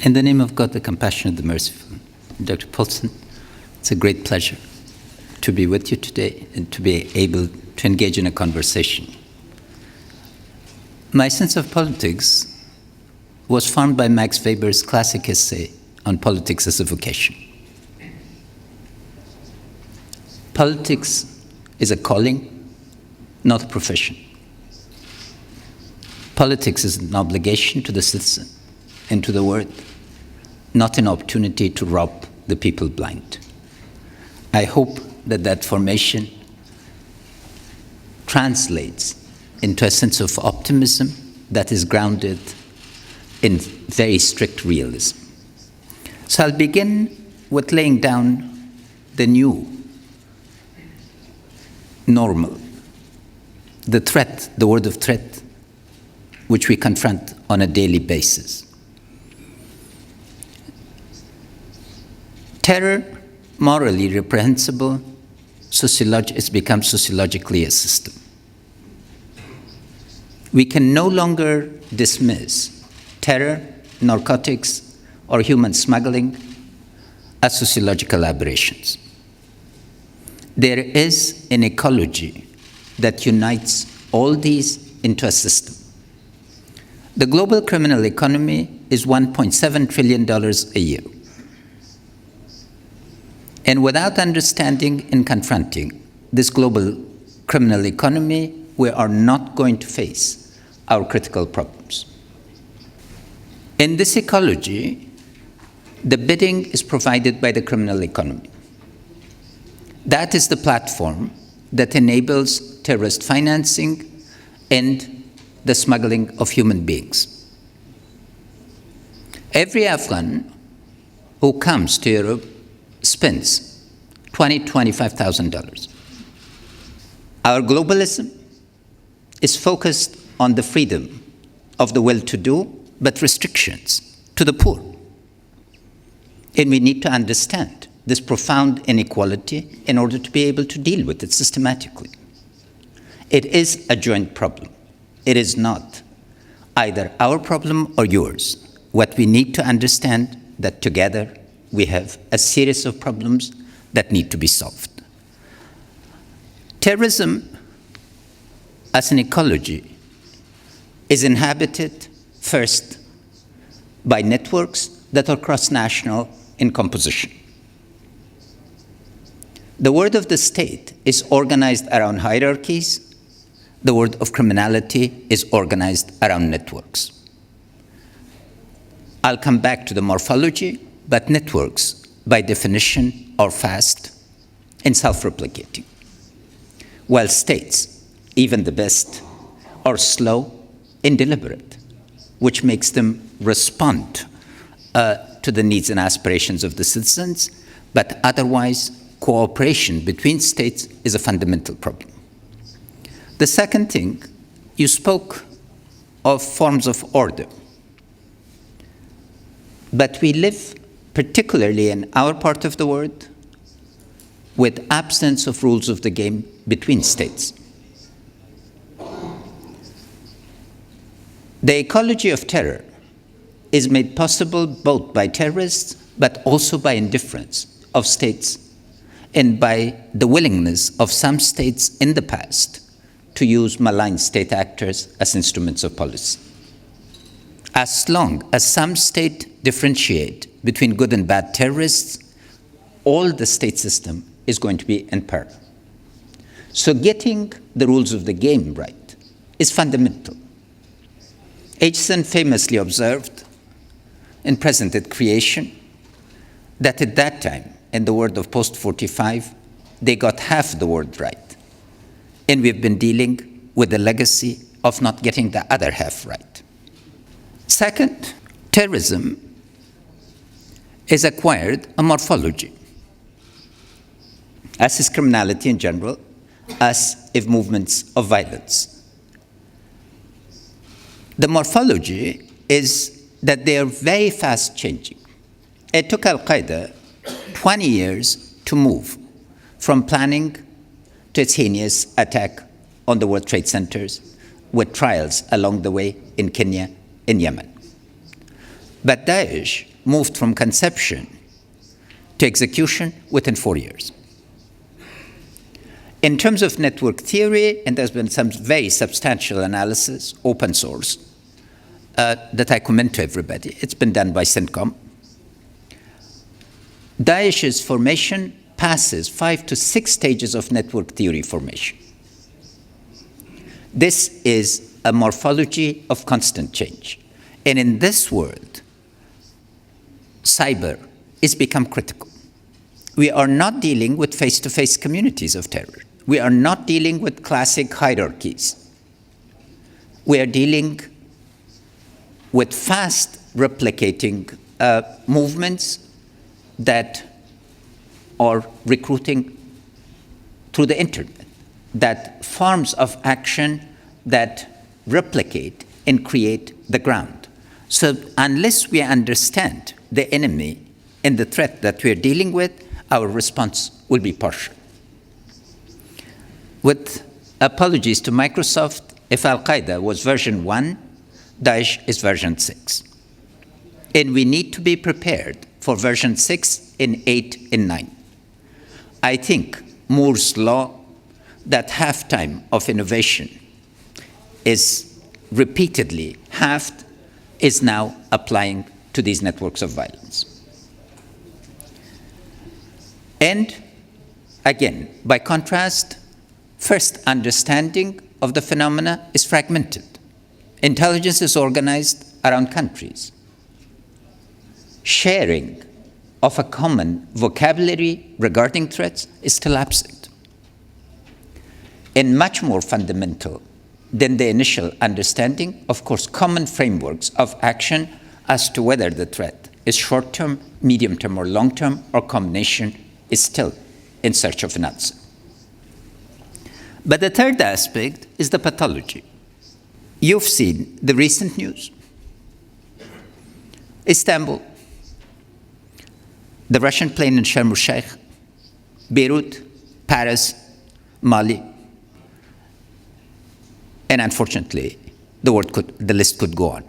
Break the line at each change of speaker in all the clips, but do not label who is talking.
In the name of God, the compassionate, the merciful, Dr. Paulson, it's a great pleasure to be with you today and to be able to engage in a conversation. My sense of politics was formed by Max Weber's classic essay on politics as a vocation. Politics is a calling, not a profession. Politics is an obligation to the citizen and to the world, not an opportunity to rob the people blind. I hope that that formation translates into a sense of optimism that is grounded in very strict realism. So I'll begin with laying down the new normal, the threat, the word of threat, which we confront on a daily basis. Terror, morally reprehensible, it's become sociologically a system. We can no longer dismiss terror, narcotics, or human smuggling as sociological aberrations. There is an ecology that unites all these into a system. The global criminal economy is $1.7 trillion a year. And without understanding and confronting this global criminal economy, we are not going to face our critical problems. In this ecology, the bidding is provided by the criminal economy. That is the platform that enables terrorist financing and the smuggling of human beings. Every Afghan who comes to Europe spends $20,000 to $25,000. Our globalism is focused on the freedom of the well-to-do, but restrictions to the poor. And we need to understand this profound inequality in order to be able to deal with it systematically. It is a joint problem. It is not either our problem or yours. What we need to understand that together we have a series of problems that need to be solved. Terrorism as an ecology is inhabited first by networks that are cross-national in composition. The world of the state is organized around hierarchies. The world of criminality is organized around networks. I'll come back to the morphology, but networks, by definition, are fast and self-replicating, while states, even the best, are slow and deliberate, which makes them respond to the needs and aspirations of the citizens, but otherwise, cooperation between states is a fundamental problem. The second thing, you spoke of forms of order, but we live, particularly in our part of the world, with absence of rules of the game between states. The ecology of terror is made possible both by terrorists, but also by indifference of states and by the willingness of some states in the past to use malign state actors as instruments of policy. As long as some states differentiate between good and bad terrorists, all the state system is going to be in peril. So getting the rules of the game right is fundamental. Acheson famously observed in Presented Creation that at that time, in the world of post-45, they got half the word right. And we've been dealing with the legacy of not getting the other half right. Second, terrorism is acquired a morphology, as is criminality in general, as is movements of violence. The morphology is that they are very fast changing. It took Al-Qaeda 20 years to move from planning to its heinous attack on the World Trade Centers, with trials along the way in Kenya, in Yemen. But Daesh moved from conception to execution within 4 years. In terms of network theory, and there's been some very substantial analysis, open source, that I commend to everybody. It's been done by CENTCOM. Daesh's formation passes 5 to 6 stages of network theory formation. This is a morphology of constant change. And in this world, cyber is become critical. We are not dealing with face-to-face communities of terror. We are not dealing with classic hierarchies. We are dealing with fast replicating movements that are recruiting through the internet, that forms of action that replicate and create the ground. So unless we understand the enemy and the threat that we're dealing with, our response will be partial. With apologies to Microsoft, if Al-Qaeda was version 1, Daesh is version 6. And we need to be prepared for version 6 and 8 and 9. I think Moore's law, that half-time of innovation is repeatedly halved, is now applying to these networks of violence. And again, by contrast, first understanding of the phenomena is fragmented. Intelligence is organized around countries. Sharing of a common vocabulary regarding threats is still absent. And much more fundamental than the initial understanding, of course, common frameworks of action as to whether the threat is short-term, medium-term, or long-term, or combination is still in search of an answer. But the third aspect is the pathology. You've seen the recent news. Istanbul, the Russian plane in Sharm el-Sheikh, Beirut, Paris, Mali, and unfortunately, the list could go on.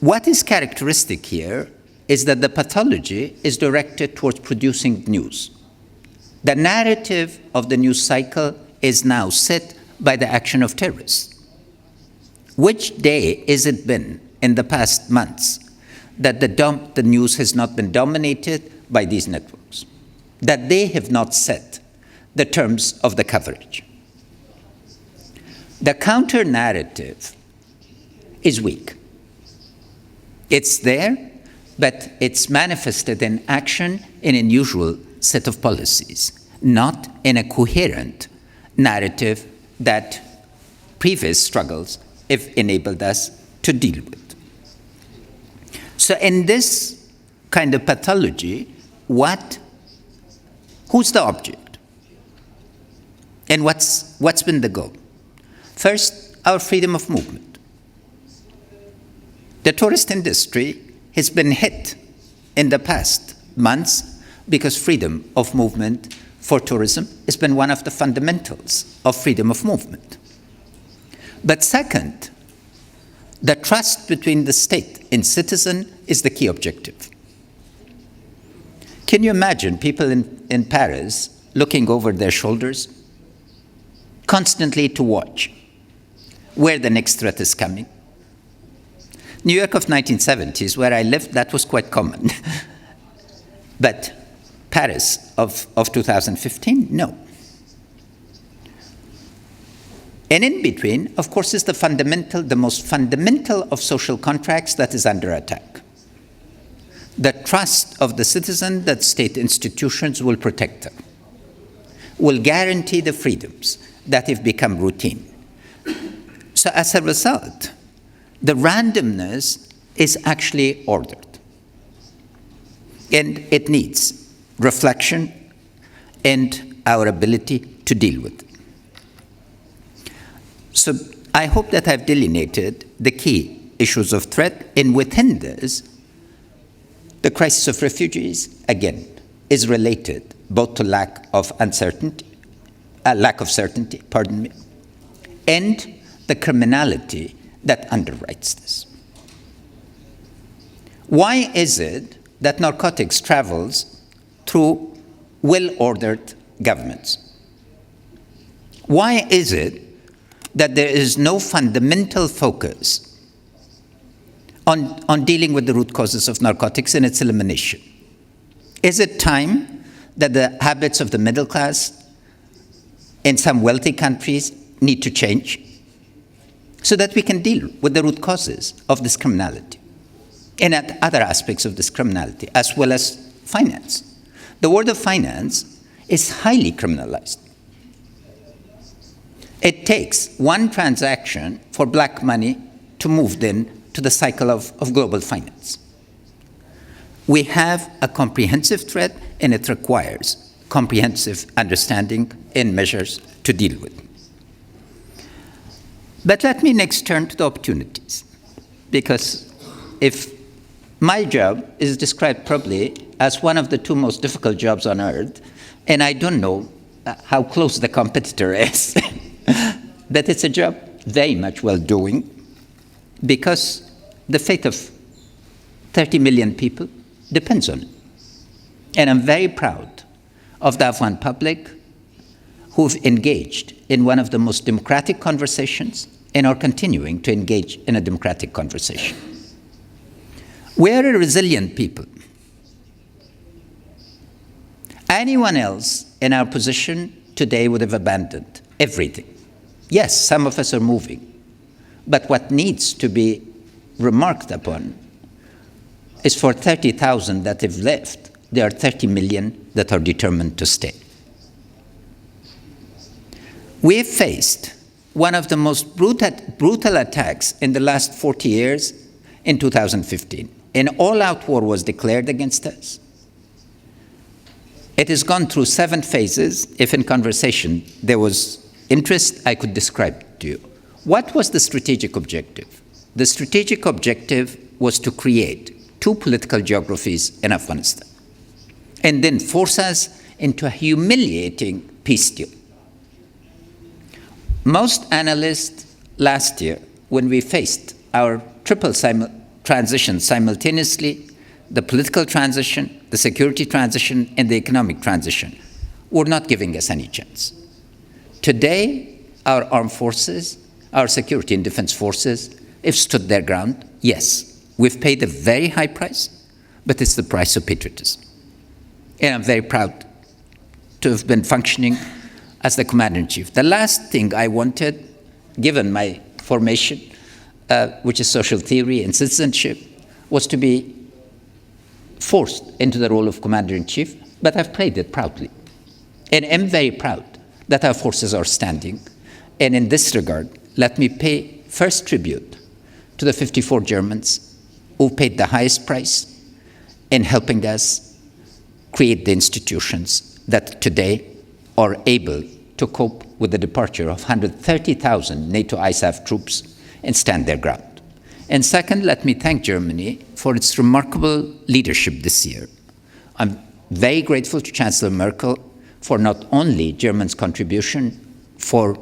What is characteristic here is that the pathology is directed towards producing news. The narrative of the news cycle is now set by the action of terrorists. Which day has it been in the past months that the news has not been dominated by these networks, that they have not set the terms of the coverage? The counter-narrative is weak. It's there, but it's manifested in action in an unusual set of policies, not in a coherent narrative that previous struggles have enabled us to deal with. So in this kind of pathology, who's the object? And what's been the goal? First, our freedom of movement. The tourist industry has been hit in the past months because freedom of movement for tourism has been one of the fundamentals of freedom of movement. But second, the trust between the state and citizen is the key objective. Can you imagine people in Paris looking over their shoulders constantly to watch where the next threat is coming? New York of 1970s, where I lived, that was quite common. But Paris of 2015, no. And in between, of course, is the most fundamental of social contracts that is under attack. The trust of the citizen that state institutions will protect them, will guarantee the freedoms that have become routine. So as a result, the randomness is actually ordered. And it needs reflection and our ability to deal with it. So I hope that I've delineated the key issues of threat, and within this, the crisis of refugees, again, is related both to lack of certainty, and the criminality that underwrites this. Why is it that narcotics travels through well-ordered governments? Why is it that there is no fundamental focus on dealing with the root causes of narcotics and its elimination? Is it time that the habits of the middle class in some wealthy countries need to change so that we can deal with the root causes of this criminality and at other aspects of this criminality, as well as finance? The world of finance is highly criminalized. It takes one transaction for black money to move then to the cycle of global finance. We have a comprehensive threat, and it requires comprehensive understanding and measures to deal with. But let me next turn to the opportunities, because if my job is described probably as one of the two most difficult jobs on earth, and I don't know how close the competitor is, but it's a job very much well doing, because the fate of 30 million people depends on it. And I'm very proud of the Afghan public who've engaged in one of the most democratic conversations and are continuing to engage in a democratic conversation. We are a resilient people. Anyone else in our position today would have abandoned everything. Yes, some of us are moving, but what needs to be remarked upon is for 30,000 that have left, there are 30 million that are determined to stay. We have faced one of the most brutal attacks in the last 40 years in 2015. An all-out war was declared against us. It has gone through 7 phases. If in conversation there was interest, I could describe to you. What was the strategic objective? The strategic objective was to create 2 political geographies in Afghanistan and then force us into a humiliating peace deal. Most analysts last year, when we faced our triple transition simultaneously, the political transition, the security transition, and the economic transition, were not giving us any chance. Today, our armed forces, our security and defense forces, have stood their ground. Yes, we've paid a very high price, but it's the price of patriotism. And I'm very proud to have been functioning as the commander-in-chief. The last thing I wanted, given my formation, which is social theory and citizenship, was to be forced into the role of commander-in-chief, but I've played it proudly. And I'm very proud that our forces are standing. And in this regard, let me pay first tribute to the 54 Germans who paid the highest price in helping us create the institutions that today are able to cope with the departure of 130,000 NATO ISAF troops and stand their ground. And second, let me thank Germany for its remarkable leadership this year. I'm very grateful to Chancellor Merkel for not only Germany's contribution,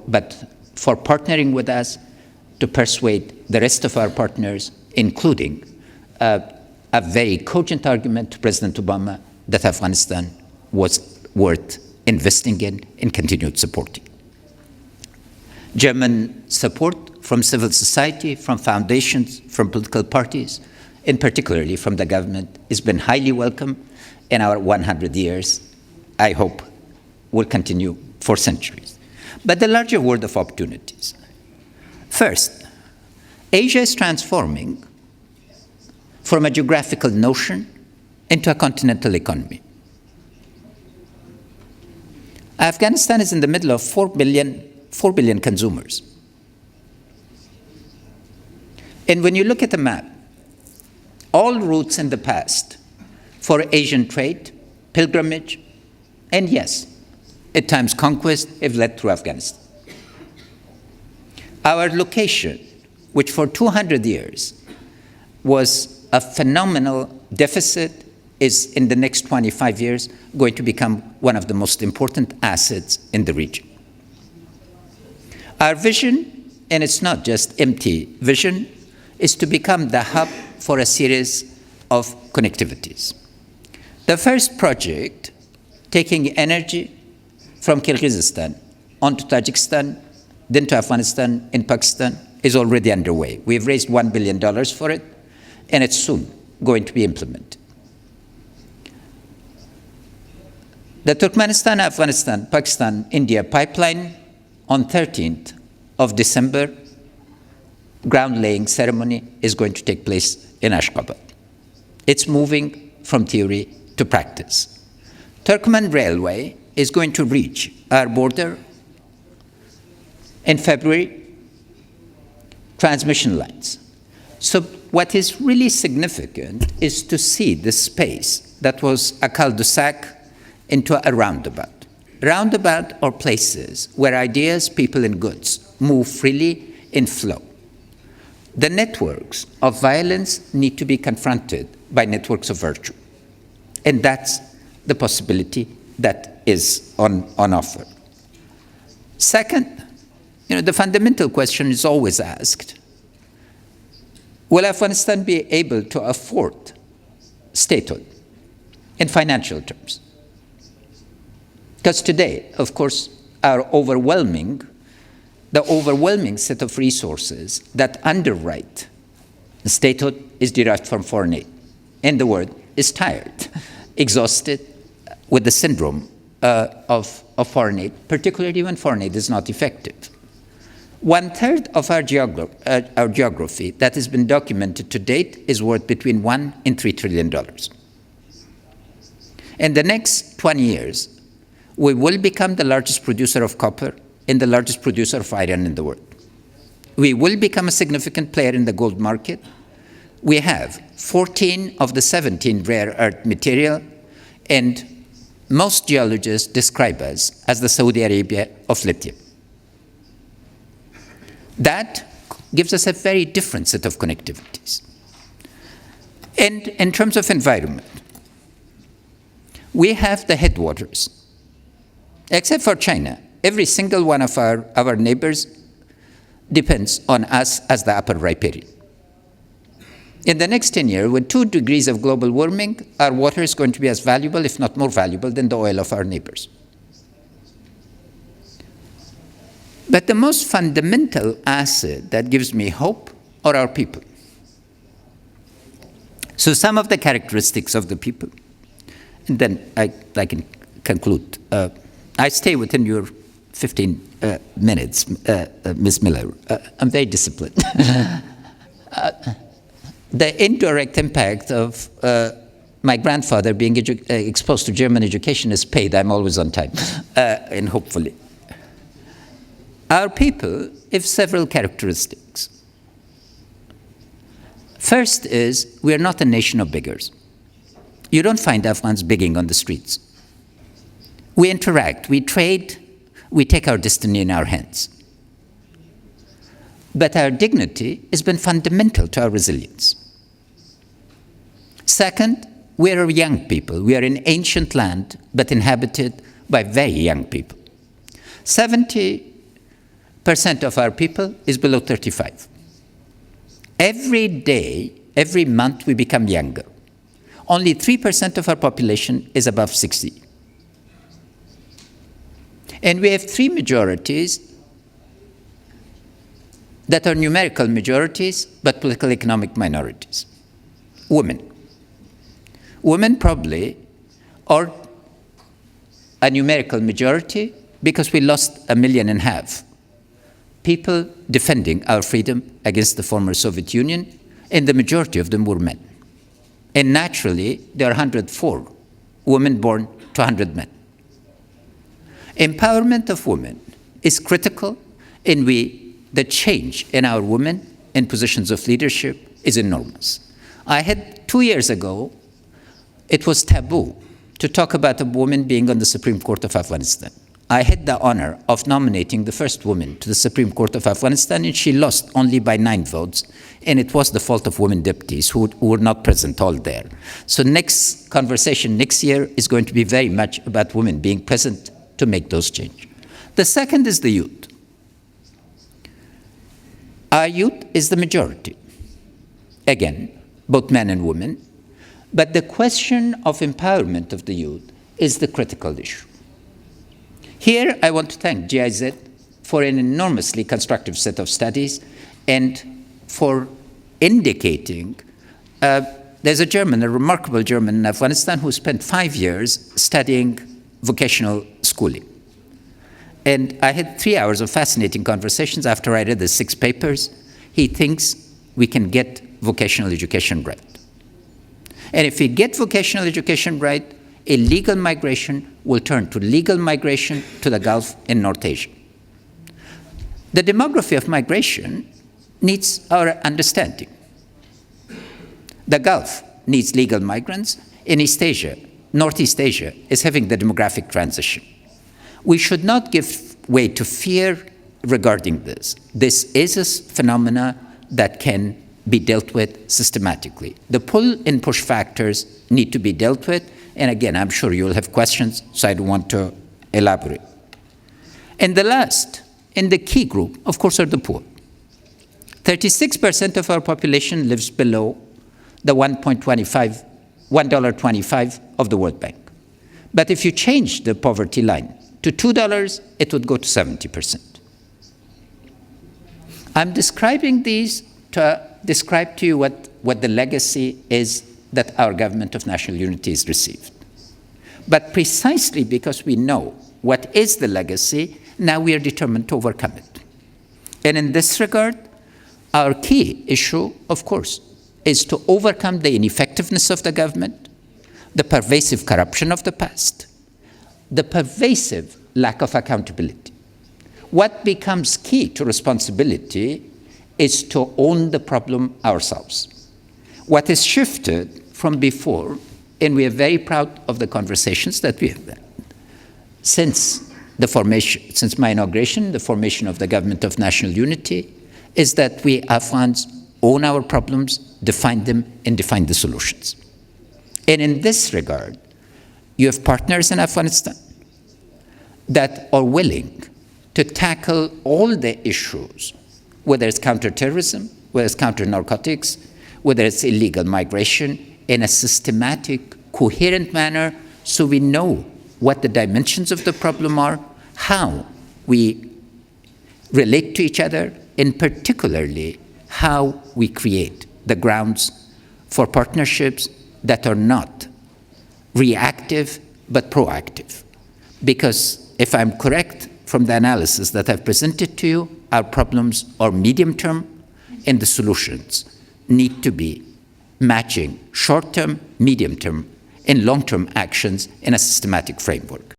but for partnering with us to persuade the rest of our partners, including a very cogent argument to President Obama that Afghanistan was worth investing in and continued supporting. German support from civil society, from foundations, from political parties, and particularly from the government, has been highly welcome in our 100 years, I hope, will continue for centuries. But the larger world of opportunities. First, Asia is transforming from a geographical notion into a continental economy. Afghanistan is in the middle of 4 billion consumers. And when you look at the map, all routes in the past for Asian trade, pilgrimage, and yes, at times conquest, have led through Afghanistan. Our location, which for 200 years was a phenomenal deficit, is in the next 25 years going to become one of the most important assets in the region. Our vision, and it's not just empty vision, is to become the hub for a series of connectivities. The first project, taking energy from Kyrgyzstan onto Tajikistan, then to Afghanistan and Pakistan, is already underway. We've raised $1 billion for it, and it's soon going to be implemented. The Turkmenistan, Afghanistan, Pakistan, India pipeline on 13th of December, ground-laying ceremony is going to take place in Ashgabat. It's moving from theory to practice. Turkmen Railway is going to reach our border in February, transmission lines. So what is really significant is to see the space that was a cul-de-sac into a roundabout. Roundabout are places where ideas, people, and goods move freely in flow. The networks of violence need to be confronted by networks of virtue. And that's the possibility that is on offer. Second, the fundamental question is always asked, will Afghanistan be able to afford statehood in financial terms? Because today, of course, the overwhelming set of resources that underwrite statehood is derived from foreign aid. And the world is tired, exhausted with the syndrome of foreign aid, particularly when foreign aid is not effective. 1/3 of our geography that has been documented to date is worth between $1 and $3 trillion. In the next 20 years, we will become the largest producer of copper and the largest producer of iron in the world. We will become a significant player in the gold market. We have 14 of the 17 rare earth material, and most geologists describe us as the Saudi Arabia of lithium. That gives us a very different set of connectivities. And in terms of environment, we have the headwaters. Except for China, every single one of our neighbors depends on us as the upper riparian. In the next 10 years, with 2 degrees of global warming, our water is going to be as valuable, if not more valuable, than the oil of our neighbors. But the most fundamental asset that gives me hope are our people. So some of the characteristics of the people, and then I can conclude. I stay within your 15 minutes, Ms. Miller. I'm very disciplined. The indirect impact of my grandfather being exposed to German education is paid. I'm always on time, and hopefully. Our people have several characteristics. First is, we are not a nation of beggars. You don't find Afghans begging on the streets. We interact, we trade, we take our destiny in our hands. But our dignity has been fundamental to our resilience. Second, we are young people. We are an ancient land, but inhabited by very young people. 70% of our people is below 35. Every day, every month, we become younger. Only 3% of our population is above 60. And we have 3 majorities that are numerical majorities, but political economic minorities. Women. Women probably are a numerical majority because we lost 1.5 million people defending our freedom against the former Soviet Union, and the majority of them were men. And naturally, there are 104 women born to 100 men. Empowerment of women is critical, and the change in our women in positions of leadership is enormous. 2 years ago, it was taboo to talk about a woman being on the Supreme Court of Afghanistan. I had the honor of nominating the first woman to the Supreme Court of Afghanistan, and she lost only by 9 votes, and it was the fault of women deputies who were not present all there. So next conversation next year is going to be very much about women being present to make those changes. The second is the youth. Our youth is the majority. Again, both men and women. But the question of empowerment of the youth is the critical issue. Here, I want to thank GIZ for an enormously constructive set of studies and for indicating there's a German, a remarkable German in Afghanistan who spent 5 years studying vocational schooling. And I had 3 hours of fascinating conversations after I read the 6 papers. He thinks we can get vocational education right. And if we get vocational education right, illegal migration will turn to legal migration to the Gulf and North Asia. The demography of migration needs our understanding. The Gulf needs legal migrants. In East Asia, Northeast Asia is having the demographic transition. We should not give way to fear regarding this. This is a phenomena that can be dealt with systematically. The pull and push factors need to be dealt with, and again, I'm sure you'll have questions, so I don't want to elaborate. And the last, and the key group, of course, are the poor. 36% of our population lives below the $1.25 of the World Bank. But if you change the poverty line to $2, it would go to 70%. I'm describing these to describe to you what the legacy is that our government of national unity has received. But precisely because we know what is the legacy, now we are determined to overcome it. And in this regard, our key issue, of course, is to overcome the ineffectiveness of the government, the pervasive corruption of the past, the pervasive lack of accountability. What becomes key to responsibility is to own the problem ourselves. What is shifted from before, and we are very proud of the conversations that we have had, since my inauguration, the formation of the government of national unity, is that we Afghans own our problems, define them, and define the solutions. And in this regard, you have partners in Afghanistan that are willing to tackle all the issues, whether it's counterterrorism, whether it's counter-narcotics, whether it's illegal migration, in a systematic, coherent manner, so we know what the dimensions of the problem are, how we relate to each other, and particularly how we create the grounds for partnerships that are not reactive but proactive. Because if I'm correct from the analysis that I've presented to you, our problems are medium-term, and the solutions need to be matching short-term, medium-term, and long-term actions in a systematic framework.